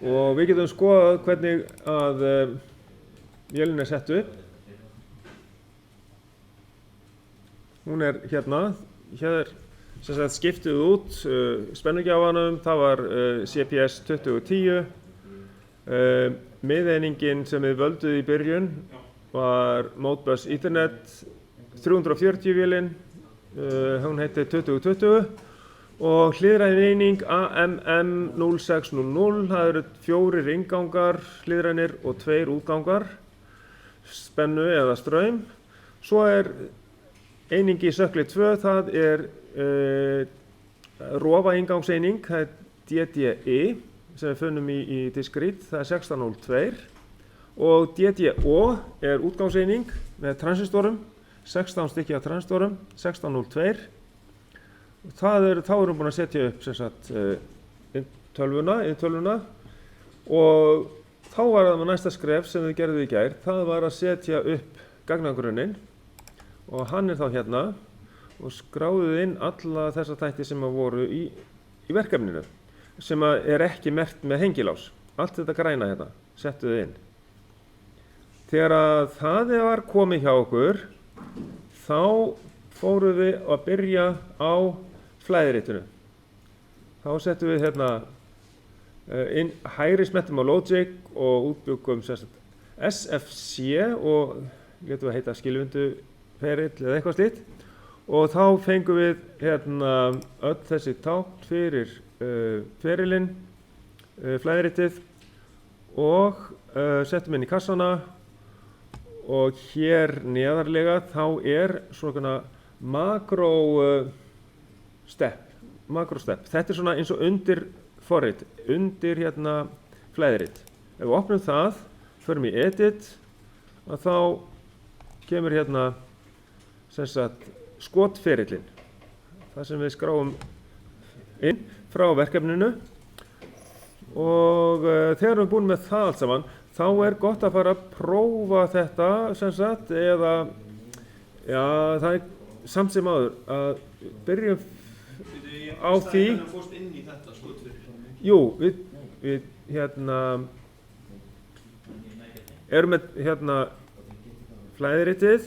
Og við getum skoðað hvernig að vélin sett upp. Hún hérna. Hér sem sagt skiptið út spennugjafanum. Það var CPS 2010. Miðeiningin sem við völduð í byrjun var Modbus Ethernet 340 vélin. Hún heitir 2020. Og hliðræn eining AMM 0600, það eru 4 inngangar hliðrænir og 2 útgangar, spennu eða straum. Svo eining í sökli 2, það rofa inngangseining, það DDE sem við funnum í diskrít, það 1602. Og DDO útgangseining með transistorum, 16 stykki af transistorum, 1602. Þá erum við búin að setja upp sem sagt tölvuna og þá var það næsta skref sem við gerðum í gær, það var að setja upp gagnagrunnin og hann þá hérna og skráðuð inn alla þessa þætti sem voru í verkefninu sem ekki merkt með hengilás. Allt þetta græna hérna, settuð inn. Þegar að það var komið hjá okkur, þá fórum við að byrja á flæðiritinu. Þá settum við hérna hægri smettum á Logic og útbjúkum SFC og getum við heita skilvinduferill eða eitthvað slíkt. Og þá fengum við hérna öll þessi tákn fyrir ferilinn, flæðiritið og settum inn í kassana og hér neðarlega þá svona makrostep. Þetta svona eins og undir forrit, undir hérna flæðirit. Ef við opnum það, förum í edit og þá kemur hérna sem sagt skotferillinn. Það sem við skráum inn frá verkefninu og þegar við erum búin með það allt saman, þá gott að fara að prófa þetta sem sagt eða já, það samt sem áður að byrjum á því. Fórst inn í þetta skotferil? Jú, við hérna erum með hérna flæðiritið,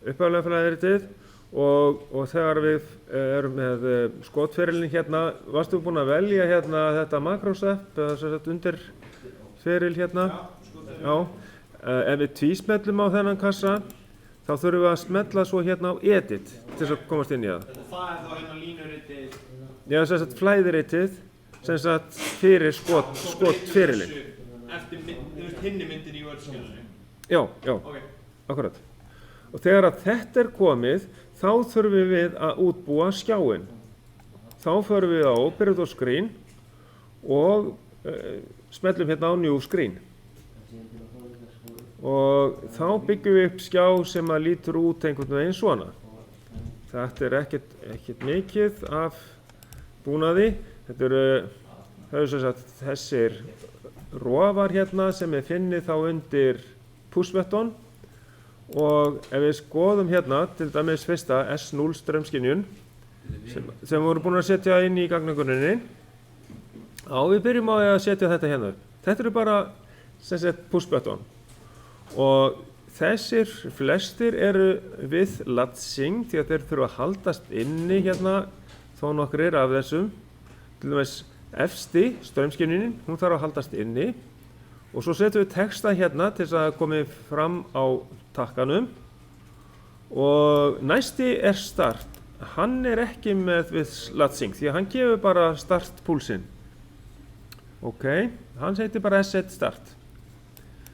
upphaflega flæðiritið og þegar við erum með skotferilin hérna, varstu búin að velja hérna þetta makrostep eða sem sagt undirferil hérna? Já. Ef við tvísmellum á þennan kassa, þá þurfum við að smella svo hérna á edit til þess að komast inn í það. Það þá hérna línuritið? Já, sem sagt flæðiritið, sem sagt fyrir skotferilin. Eftir hinni myndin í vörðskjölinu? Já, akkurat. Og þegar að þetta komið, þá þurfum við að útbúa skjáinn. Þá förum við á Operator Screen og smellum hérna á New Screen. Og þá byggjum við upp skjá sem að lítur út einhvern veginn svona. Þetta ekkert mikið af búnaði. Þetta eru sem sagt þessir rofar hérna sem við finnum þá undir push-button. Og ef við skoðum hérna, til dæmis fyrsta S0 straumskynjun sem við vorum búin að setja inn í gagnagrunninni. Við byrjum á að setja þetta hérna upp. Þetta eru bara sem sagt push-button. Og þessir flestir eru við latsing því að þeir þurfa að haldast inni hérna þó nokkrir af þessum. Til dæmis efsti straumskynjunin, hún þarf að haldast inni og svo setjum við texta hérna til þess að komi fram á takkanum og næsti start. Hann ekki með við latsing því að hann gefur bara startpúlsinn. Ok, hann heitir bara S1 start.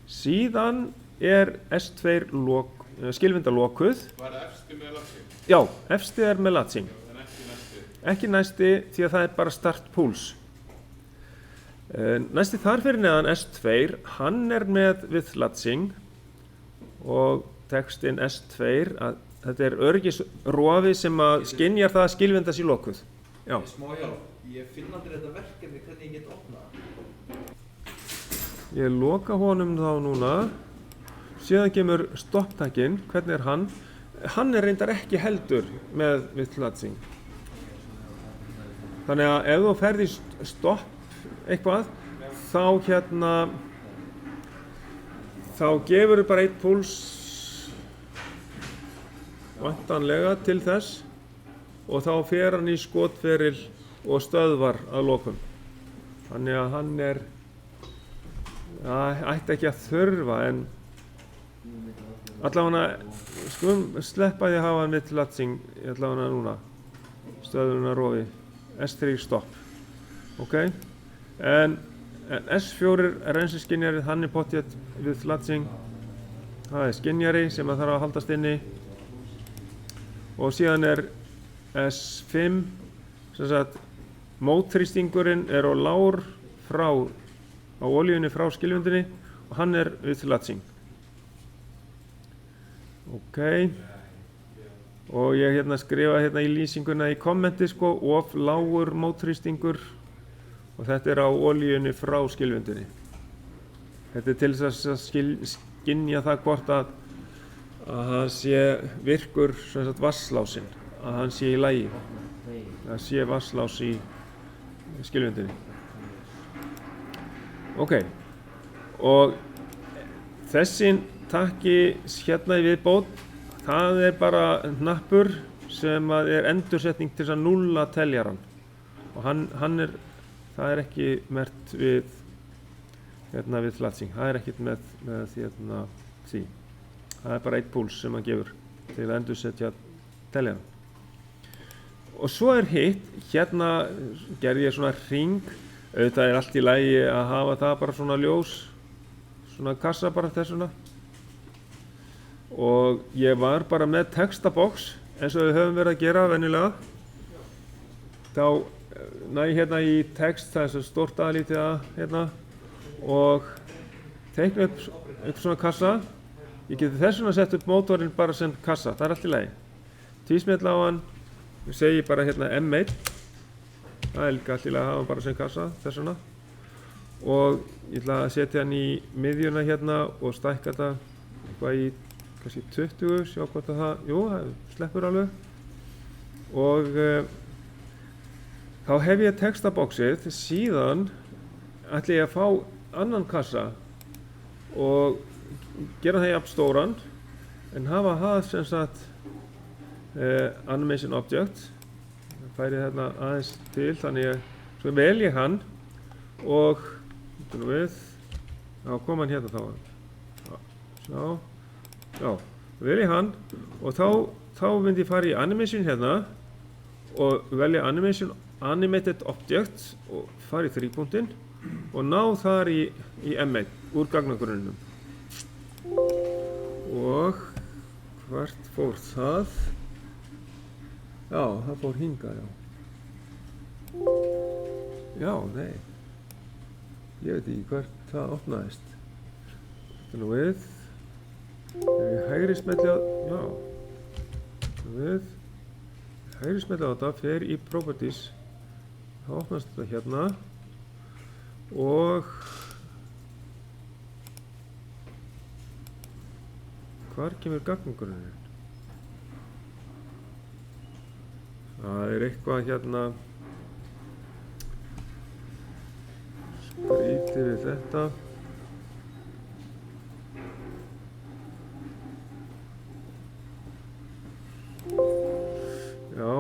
Síðan S2 skilvindalokuð. Var það efsti með latsing? Já, efsti með latsing. En ekki næsti því að það bara startpúls. Næsti þar fyrir neðan S2, hann með við latsing og textinn S2 að þetta öryggisrofi sem að skynjar það að skilvinda sé lokuð. Já. Smá hjálp, ég finn aldrei þetta verkefni hvernig ég get opnað. Ég loka honum þá núna, síðan kemur stopptakinn, hvernig hann? Hann reyndar ekki heldur með við latsing. Þannig að ef þú ferð í stopp eitthvað, þá þá gefur þú bara 1 púls væntanlega til þess og þá fer hann í skotferil og stöðvar að lokum. Þannig að hann ætti ekki að þurfa, en allavega sleppa því að hafa hann við Latsing allavega núna, stöðvunarrofi, S3 stopp, ok? En S4 reynsluskynjarið, hann pottþétt við Latsing, það skynjari sem að þarf að haldast inni, og síðan S5, sem sagt, mótþrýstingurinn á lár á olíunni frá skilvindinni og hann við Latsing. Ok, og ég skrifa í lýsinguna í kommenti of lágur mótþrýstingur og þetta á olíunni frá skilvindinni. Þetta til þess að skynja það hvort að hann sé virkur vatnslásinn, að hann sé í lagi, að sé vatnslás í skilvindinni. Ok, og þessi takki í viðbót, það bara hnappur sem endursetning til þess að núlla teljarann, og það ekki merkt við við Latsing, það ekkert með því. Það bara 1 púls sem hann gefur til að endursetja teljarann. Og svo hitt, gerði ég svona hring, auðvitað allt í lagi að hafa það bara svona ljós, svona kassa bara þessuna. Og ég var bara með textabox, eins og við höfum verið að gera venjulega. Þá næ ég í text, það svo stórt lítið og teikna upp svona kassa. Ég geti þessuna sett upp mótorinn bara sem kassa, það allt í lagi. Tvísmetla á hann, ég segi bara M1, það líka allt í lagi að hafa hann bara sem kassa, þessuna. Og ég ætla að setja hann í miðjuna og stækka þetta eitthvað í kannski 20, sjá hvort að það sleppur alveg. Og þá hef ég textaboxið, síðan ætla ég að fá annan kassa og gera það jafn stóran, en hafa það sem sagt animation object. Það færi aðeins til, þannig svo vel ég hann og kom hann þá. Já, vel ég hann og þá myndi ég fara í animation og velja animated object og fara í 3-punktinn og ná þar í M1 úr gagnagrunnum. Og hvert fór það? Já, það fór hingað, já. Nei. Ég veit ekki hvert það opnaðist. Þetta við. Ef ég hægri smelli á, hægri smelli á þetta, fer í properties. Það opnast þetta og hvar kemur gagnagrunnurinn? Það eitthvað skrítið við þetta. Já,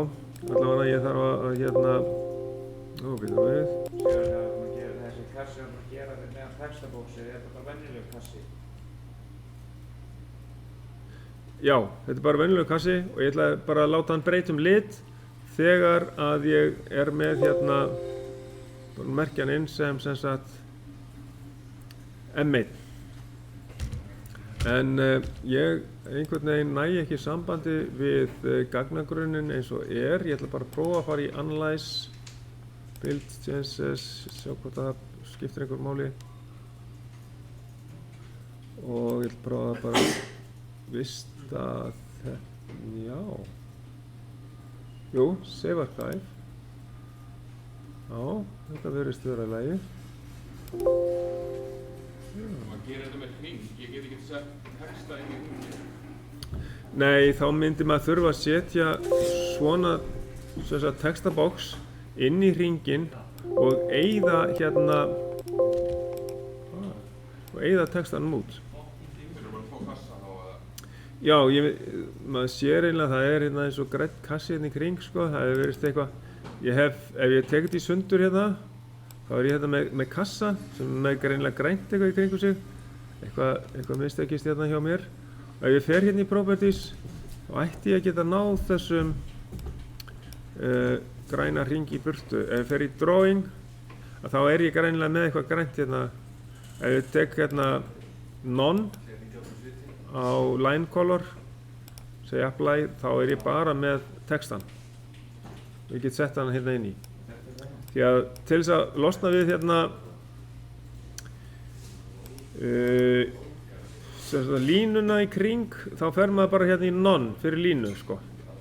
allavega ég þarf að býta við. Þessi kassi að gera þetta meðan textabóksið, þetta bara venjulegur kassi? Já, þetta bara venjulegur kassi og ég ætla bara að láta hann breyta lit þegar að ég með merkja hann inn sem sagt M1. En ég einhvern veginn næ ekki sambandi við gagnagrunnin eins og ég ætla bara að prófa að fara í Analyze, Build Changes, sjá hvort það skiptir einhver máli. Og ég ætla að prófa bara vista þetta, já. Jú, Save Archive. Já, þetta virðist vera í lagi. Maður gerir þetta með hring, ég get ekki sett texta inn í hringin. Nei, þá myndi maður þurfa að setja svona textabox inn í hringin og eyða og eyða textanum út. Þeir eru bara 2 kassa þá eða? Já, maður sér eiginlega að það er hérna eins og grænn kassi hérna í kring sko, það hefur verið eitthvað, ef ég tek þetta í sundur hérna, þá er ég hérna með kassa sem er með greinilega grænt eitthvað í kringu sig, eitthvað mistekist hérna hjá mér. Ef ég fer hérna í Properties, þá ætti ég að geta náð þessum græna hring í burtu. Ef ég fer í Drawing, þá er ég greinilega með eitthvað grænt hérna. Ef ég tek hérna None á Line Color, segi Apply, þá er ég bara með textan. Ég get sett hann hérna inn í. Því að til þess að losna við hérna línuna í kring, þá fer maður bara hérna í None fyrir línu sko.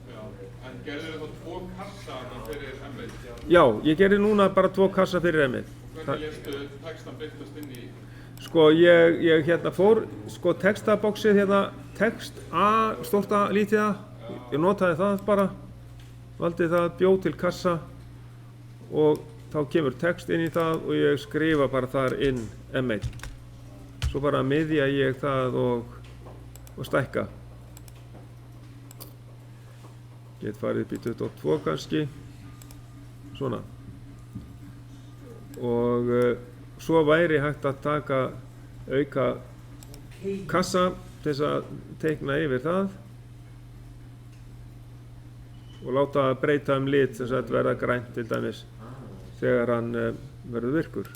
Já, en gerðir þið þá 2 kassa þarna fyrir M1? Já, ég gerði núna bara 2 kassa fyrir M1. Hvernig léstu textan birtast inn í? Sko ég hérna fór, sko textabóksið hérna, text A, stórt A, lítið A, ég notaði það bara, valdi það, bjó til kassa og þá kemur text inn í það og ég skrifa bara þar inn M1. Svo bara miðja ég það og stækka. Get farið upp í 22 kannski, svona. Og svo væri hægt að taka auka kassa til þess að teikna yfir það og láta breyta lit sem sagt verða grænt til dæmis þegar hann verður virkur.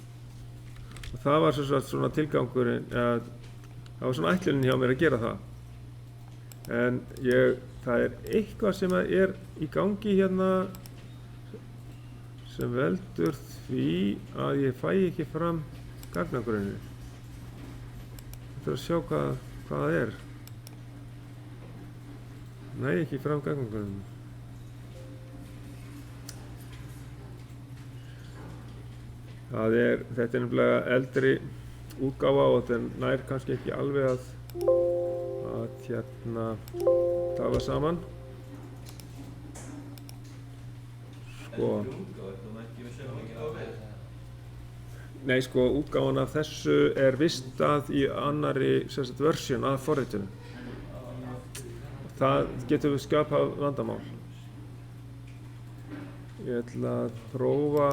Og það var svona tilgangurinn, það var svona ætlunin hjá mér að gera það. En það er eitthvað sem er í gangi hérna sem veldur því að ég fæ ekki fram gagnagrunninn. Þetta er að sjá hvað það er. Næ ekki fram gagnagrunninn. Þetta er nefnilega eldri útgáfa og þetta nær kannski ekki alveg að hérna tala saman. Sko. Nei, sko, útgáfan af þessu er vistað í annarri version af forritinu. Það getur við skapað vandamál. Ég ætla að prófa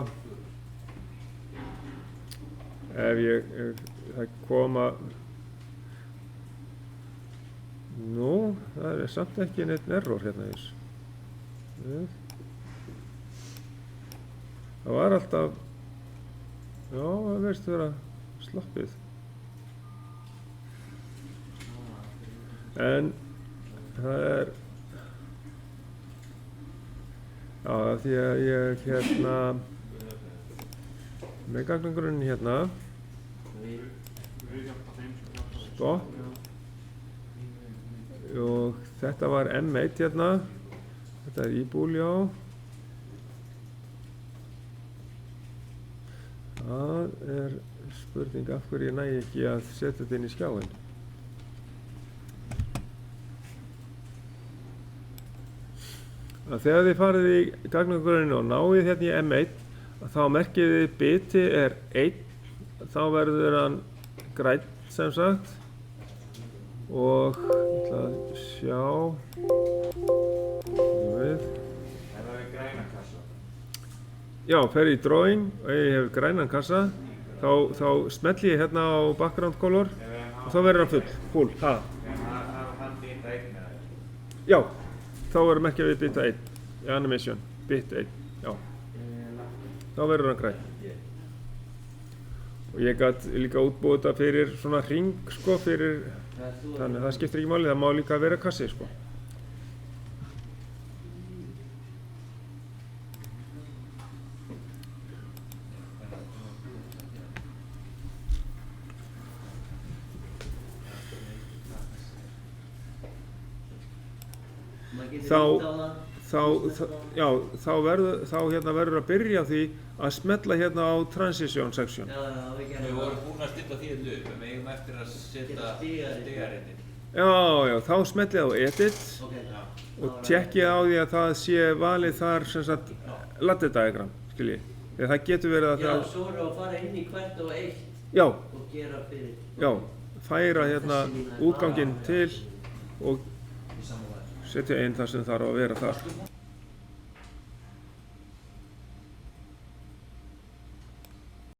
ef það koma. Nú, það er samt ekki neitt error hérna eins. Það var alltaf, já, það verðist vera sloppið. En það er, já, því að ég hérna, með gagnagrunninn hérna, stopp, og þetta var M1 hérna, þetta er íbúljá. Það er spurning af hverju ég næ ekki að setja þetta inn í skjáinn. Þegar þið farið í gagnagrunninn og náið hérna í M1, þá merkið þið biti er 1, þá verður hann grænn sem sagt. Og ég ætla að sjá. Það er græna kassa. Já, fer í Drawing og ég hef grænan kassa, þá smelli ég hérna á Background Color og þá verður hann full. En hann bita 1 með það? Já, þá verður merkja við bita 1 í Animation, bit 1, já. Þá verður hann græn. Og ég gat líka útbúið þetta fyrir svona hring sko, þannig að það skiptir ekki máli, það má líka vera kassi sko. Þá verður að byrja á því að smella hérna á Transition section. Við vorum búin að stilla því upp, við eigum eftir að setja stigaritinn. Já, þá smellið á Edit og tjekkið á því að það sé valið þar sem sagt ladder diagram, skiljið. Þegar það getur verið að Já, svo erum við að fara inn í hvert og eitt. Já, og gera fyrir já, færa hérna útganginn til og setja inn það sem þarf að vera þar.